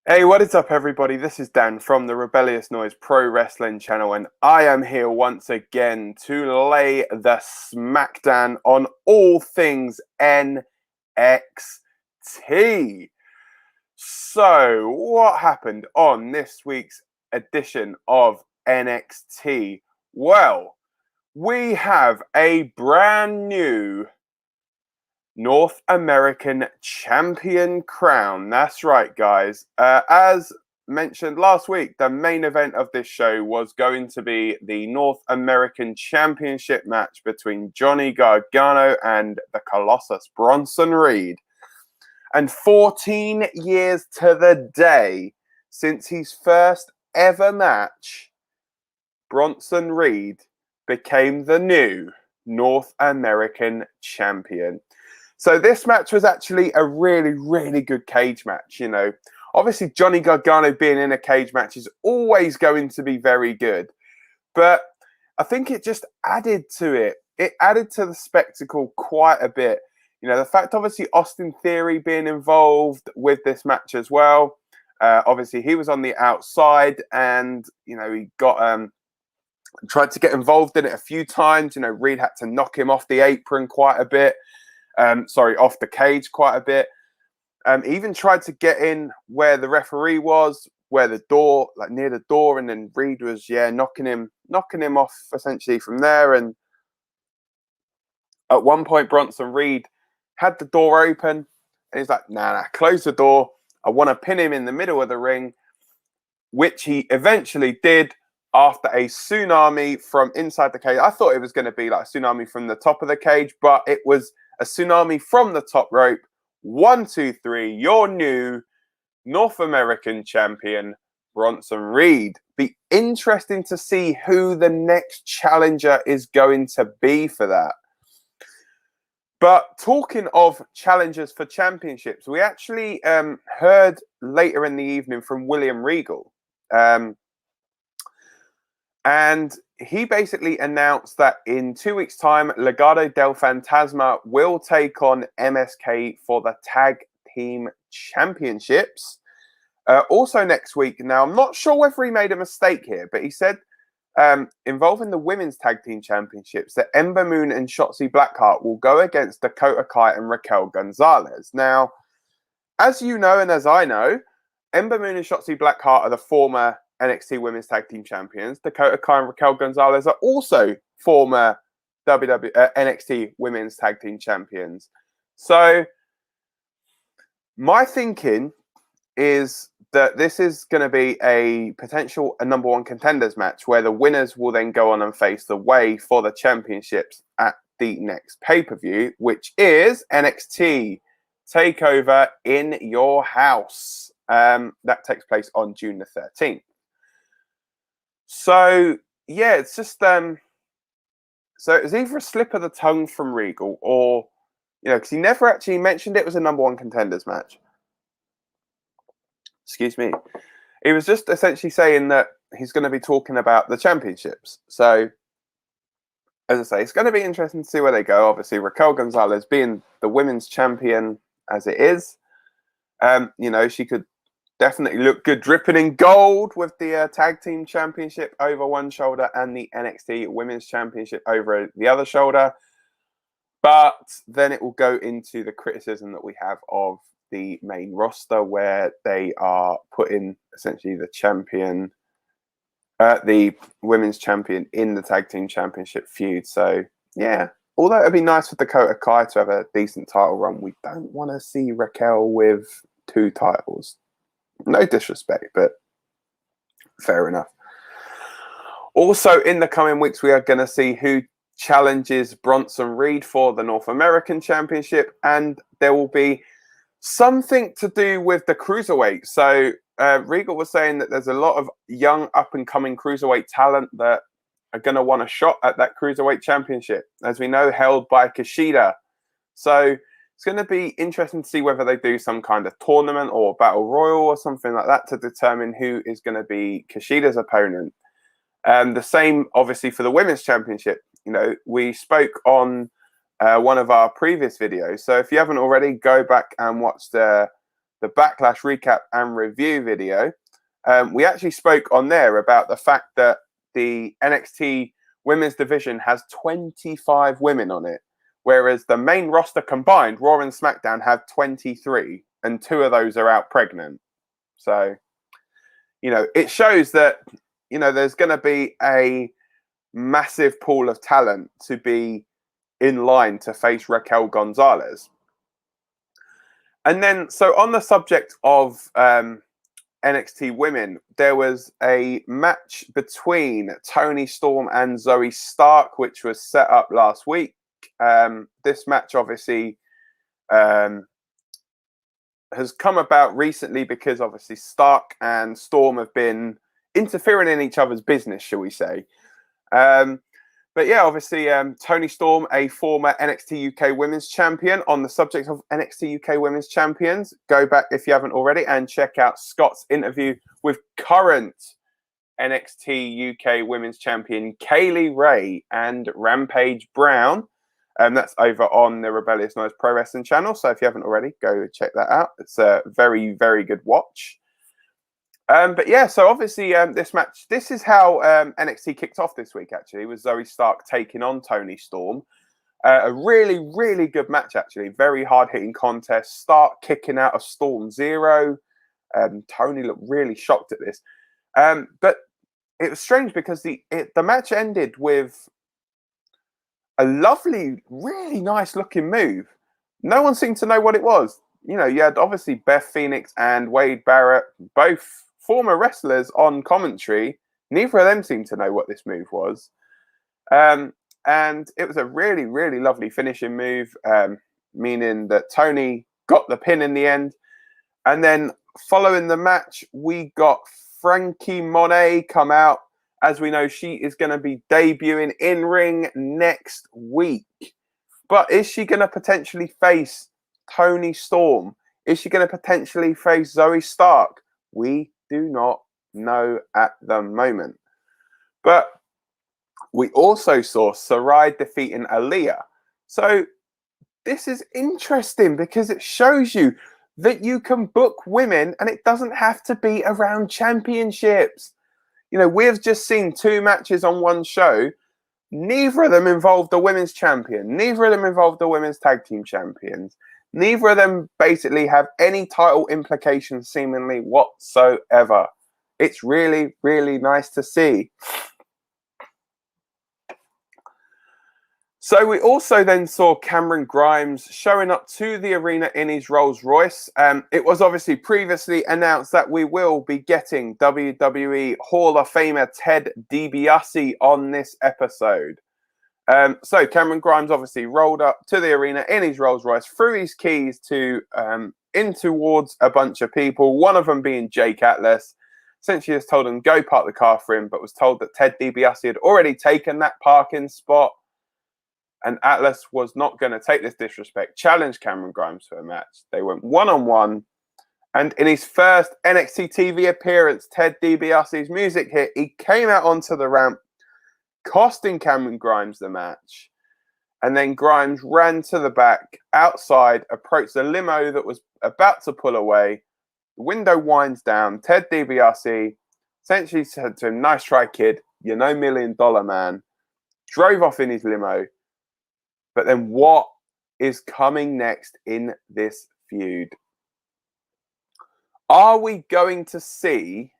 Hey, what is up, everybody? This is Dan from the Rebellious Noise Pro Wrestling channel, and I am here once again to lay the SmackDan on all things NXT. So, what happened on this week's edition of NXT? Well, we have a brand new North American Champion crown. That's right, guys. As mentioned last week, the main event of this show was going to be the North American Championship match between Johnny Gargano and the Colossus Bronson Reed. And 14 years to the day since his first ever match, Bronson Reed became the new North American Champion. So this match was actually a really, really good cage match, you know. Obviously, Johnny Gargano being in a cage match is always going to be very good. But I think it just added to it. It added to the spectacle quite a bit. You know, the fact, obviously, Austin Theory being involved with this match as well. Obviously, he was on the outside and, you know, he got tried to get involved in it a few times. You know, Reed had to knock him off the apron quite a bit. Off the cage quite a bit. Even tried to get in where the referee was, where the door, like near the door, and then Reed was, knocking him off essentially from there. And at one point, Bronson Reed had the door open, and he's like, nah, close the door. I want to pin him in the middle of the ring, which he eventually did after a tsunami from inside the cage. I thought it was going to be like a tsunami from the top of the cage, but it was a tsunami from the top rope. 1, 2, 3. Your new North American Champion, Bronson Reed. Be interesting to see who the next challenger is going to be for that. But talking of challengers for championships, we actually heard later in the evening from William Regal. And he basically announced that in 2 weeks' time, Legado del Fantasma will take on MSK for the Tag Team Championships. Also next week, now I'm not sure whether he made a mistake here, but he said involving the Women's Tag Team Championships, that Ember Moon and Shotzi Blackheart will go against Dakota Kai and Raquel Gonzalez. Now, as you know and as I know, Ember Moon and Shotzi Blackheart are the former NXT Women's Tag Team Champions. Dakota Kai and Raquel Gonzalez are also former NXT Women's Tag Team Champions. So my thinking is that this is going to be a number one contenders match where the winners will then go on and face the way for the championships at the next pay-per-view, which is NXT Takeover in Your House. That takes place on June the 13th. So, yeah, it's just, so it's either a slip of the tongue from Regal or, you know, because he never actually mentioned it was a number one contenders match. Excuse me. He was just essentially saying that he's going to be talking about the championships. So, as I say, it's going to be interesting to see where they go. Obviously, Raquel Gonzalez being the women's champion as it is, you know, she could definitely look good dripping in gold with the Tag Team Championship over one shoulder and the NXT Women's Championship over the other shoulder. But then it will go into the criticism that we have of the main roster where they are putting essentially the champion, the Women's Champion in the Tag Team Championship feud. So, yeah, although it'd be nice for Dakota Kai to have a decent title run, we don't want to see Raquel with 2 titles. No disrespect, but fair enough. Also, in the coming weeks, we are going to see who challenges Bronson Reed for the North American Championship, and there will be something to do with the cruiserweight. So, Regal was saying that there's a lot of young, up-and-coming cruiserweight talent that are going to want a shot at that cruiserweight championship, as we know, held by Kushida. So, it's going to be interesting to see whether they do some kind of tournament or battle royal or something like that to determine who is going to be Kushida's opponent. The same, obviously, for the Women's Championship. You know, we spoke on one of our previous videos. So if you haven't already, go back and watch the the Backlash recap and review video, we actually spoke on there about the fact that the NXT women's division has 25 women on it, whereas the main roster combined, Raw and SmackDown, have 23, and 2 of those are out pregnant. So, you know, it shows that, you know, there's going to be a massive pool of talent to be in line to face Raquel Gonzalez. And then, so on the subject of NXT women, there was a match between Toni Storm and Zoe Stark, which was set up last week. This match obviously has come about recently because obviously Stark and Storm have been interfering in each other's business, shall we say. But yeah, obviously, Toni Storm, a former NXT UK Women's Champion. On the subject of NXT UK Women's Champions, go back if you haven't already and check out Scott's interview with current NXT UK Women's Champion Kaylee Ray and Rampage Brown. That's over on the Rebellious Noise Pro Wrestling channel. So if you haven't already, go check that out. It's a very, very good watch. But yeah, so obviously this match, this is how NXT kicked off this week, actually, with Zoe Stark taking on Toni Storm. A really, really good match, actually. Very hard-hitting contest. Stark kicking out of Storm Zero. Toni looked really shocked at this. But it was strange because the match ended with a lovely, really nice-looking move. No one seemed to know what it was. You know, you had obviously Beth Phoenix and Wade Barrett, both former wrestlers on commentary. Neither of them seemed to know what this move was. And it was a really, really lovely finishing move, meaning that Toni got the pin in the end. And then following the match, we got Frankie Monet come out. As we know, she is going to be debuting in ring next week. But is she going to potentially face Toni Storm? Is she going to potentially face Zoe Stark? We do not know at the moment. But we also saw Sarai defeating Aaliyah. So this is interesting because it shows you that you can book women and it doesn't have to be around championships. You know, we've just seen 2 matches on one show. Neither of them involved the women's champion. Neither of them involved the women's tag team champions. Neither of them basically have any title implications seemingly whatsoever. It's really, really nice to see. So we also then saw Cameron Grimes showing up to the arena in his Rolls Royce. It was obviously previously announced that we will be getting WWE Hall of Famer Ted DiBiase on this episode. So Cameron Grimes obviously rolled up to the arena in his Rolls Royce, threw his keys to in towards a bunch of people, one of them being Jake Atlas. Essentially just told him go park the car for him, but was told that Ted DiBiase had already taken that parking spot. And Atlas was not going to take this disrespect, challenged Cameron Grimes for a match. They went one-on-one. And in his first NXT TV appearance, Ted DiBiase's music hit. He came out onto the ramp, costing Cameron Grimes the match. And then Grimes ran to the back, outside, approached the limo that was about to pull away. The window winds down. Ted DiBiase essentially said to him, "Nice try, kid. You're no $1 million man." Drove off in his limo. But then what is coming next in this feud? Are we going to see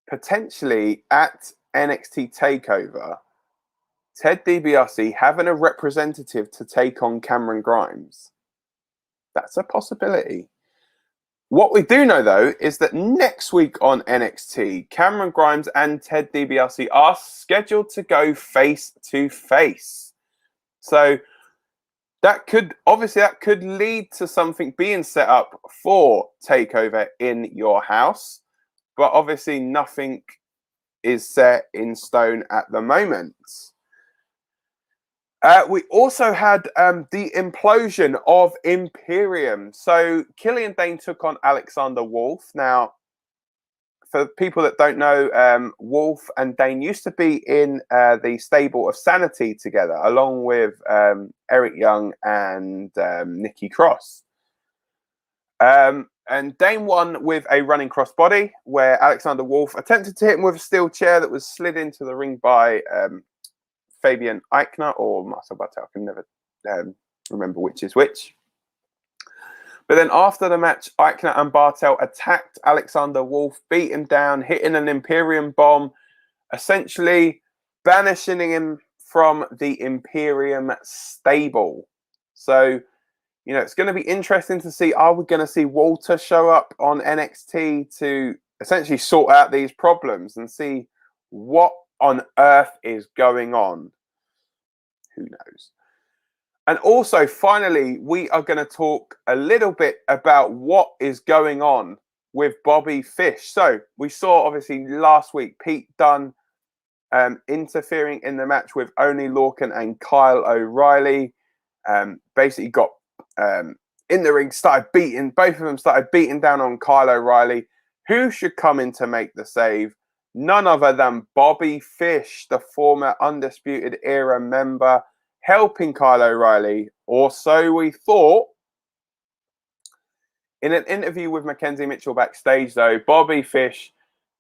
potentially at NXT Takeover Ted DiBiase having a representative to take on Cameron Grimes? That's a possibility. What we do know, though, is that next week on NXT, Cameron Grimes and Ted DiBiase are scheduled to go face to face. So that could lead to something being set up for Takeover in your house, but obviously nothing is set in stone at the moment. We also had the implosion of Imperium. So Killian Dane took on Alexander Wolf. Now, for people that don't know, Wolf and Dane used to be in the stable of Sanity together, along with Eric Young and Nikki Cross. And Dane won with a running crossbody, where Alexander Wolf attempted to hit him with a steel chair that was slid into the ring by Fabian Eichner or Marcel Bartel. I can never remember which is which. But then after the match, Eichner and Bartel attacked Alexander Wolf, beat him down, hitting an Imperium bomb, essentially banishing him from the Imperium stable. So, you know, it's going to be interesting to see, are we going to see Walter show up on NXT to essentially sort out these problems and see what on earth is going on? Who knows? And also, finally, we are going to talk a little bit about what is going on with Bobby Fish. So we saw, obviously, last week, Pete Dunne interfering in the match with Oney Lorcan and Kyle O'Reilly. Basically got in the ring, both of them started beating down on Kyle O'Reilly. Who should come in to make the save? None other than Bobby Fish, the former Undisputed Era member, helping Kyle O'Reilly, or so we thought. In an interview with Mackenzie Mitchell backstage, though, Bobby Fish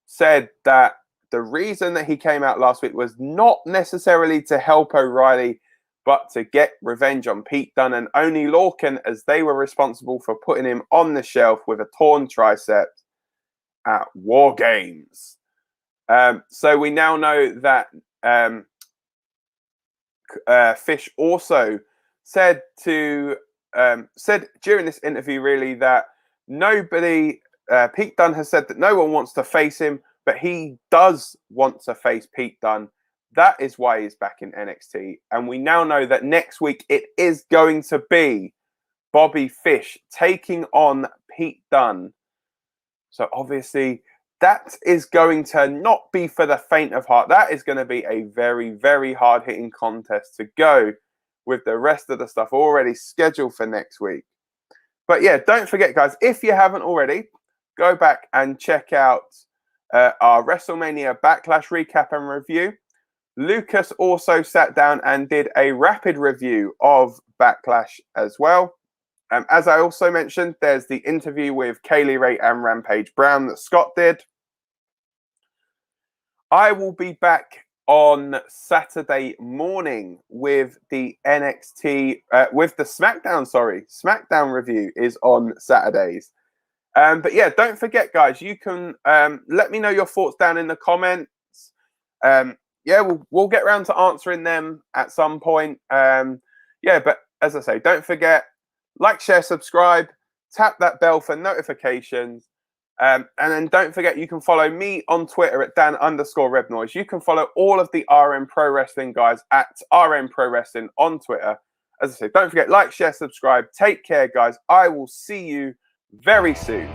said that the reason that he came out last week was not necessarily to help O'Reilly, but to get revenge on Pete Dunne and Oney Lorcan, as they were responsible for putting him on the shelf with a torn tricep at War Games. So we now know that Fish also said during this interview, really, that Pete Dunne has said that no one wants to face him, but he does want to face Pete Dunne. That is why he's back in NXT. And we now know that next week it is going to be Bobby Fish taking on Pete Dunne. So obviously that is going to not be for the faint of heart. That is going to be a very, very hard-hitting contest to go with the rest of the stuff already scheduled for next week. But yeah, don't forget, guys, if you haven't already, go back and check out our WrestleMania Backlash recap and review. Lucas also sat down and did a rapid review of Backlash as well. As I also mentioned, there's the interview with Kaylee Ray and Rampage Brown that Scott did. I will be back on Saturday morning with the SmackDown, SmackDown review is on Saturdays. But yeah, don't forget, guys, you can let me know your thoughts down in the comments. Yeah, we'll get around to answering them at some point. Yeah, but as I say, don't forget, like, share, subscribe, tap that bell for notifications. And then don't forget, you can follow me on Twitter at Dan_RebNoise. You can follow all of the RM Pro Wrestling guys at RM Pro Wrestling on Twitter. As I say, don't forget, like, share, subscribe. Take care, guys. I will see you very soon.